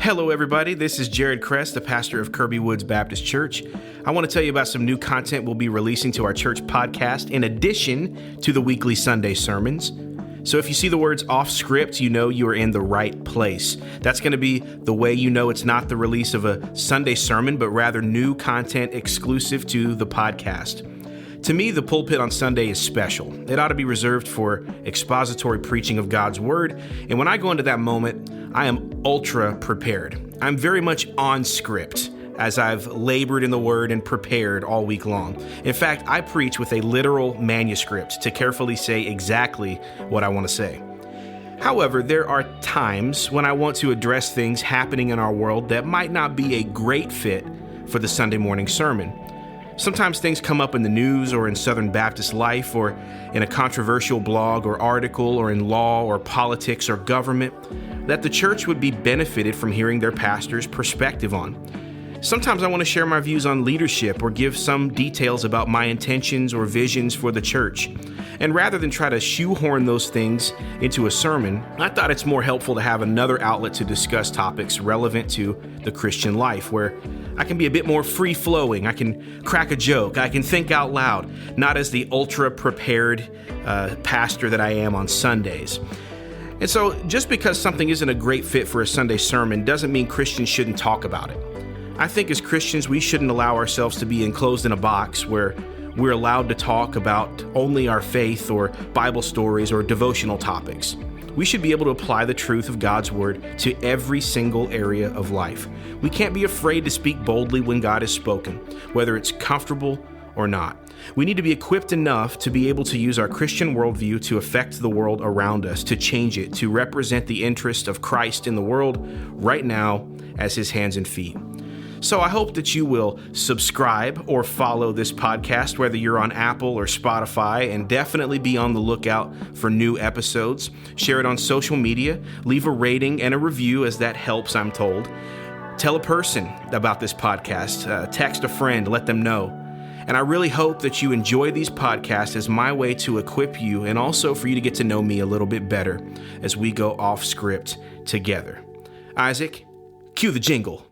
Hello, everybody. This is Jared Kress, the pastor of Kirby Woods Baptist Church. I want to tell you about some new content we'll be releasing to our church podcast in addition to the weekly Sunday sermons. So if you see the words off script, you know you are in the right place. That's going to be the way you know it's not the release of a Sunday sermon, but rather new content exclusive to the podcast. To me, the pulpit on Sunday is special. It ought to be reserved for expository preaching of God's word. And when I go into that moment, I am ultra prepared. I'm very much on script as I've labored in the word and prepared all week long. In fact, I preach with a literal manuscript to carefully say exactly what I want to say. However, there are times when I want to address things happening in our world that might not be a great fit for the Sunday morning sermon. Sometimes things come up in the news or in Southern Baptist life or in a controversial blog or article or in law or politics or government that the church would be benefited from hearing their pastor's perspective on. Sometimes I want to share my views on leadership or give some details about my intentions or visions for the church. And rather than try to shoehorn those things into a sermon, I thought it's more helpful to have another outlet to discuss topics relevant to the Christian life, where I can be a bit more free-flowing, I can crack a joke, I can think out loud, not as the ultra-prepared pastor that I am on Sundays. And so just because something isn't a great fit for a Sunday sermon doesn't mean Christians shouldn't talk about it. I think as Christians, we shouldn't allow ourselves to be enclosed in a box where we're allowed to talk about only our faith or Bible stories or devotional topics. We should be able to apply the truth of God's word to every single area of life. We can't be afraid to speak boldly when God has spoken, whether it's comfortable or not. We need to be equipped enough to be able to use our Christian worldview to affect the world around us, to change it, to represent the interest of Christ in the world right now as his hands and feet. So I hope that you will subscribe or follow this podcast, whether you're on Apple or Spotify, and definitely be on the lookout for new episodes. Share it on social media, leave a rating and a review as that helps, I'm told. Tell a person about this podcast, text a friend, let them know. And I really hope that you enjoy these podcasts as my way to equip you and also for you to get to know me a little bit better as we go off script together. Isaac, cue the jingle.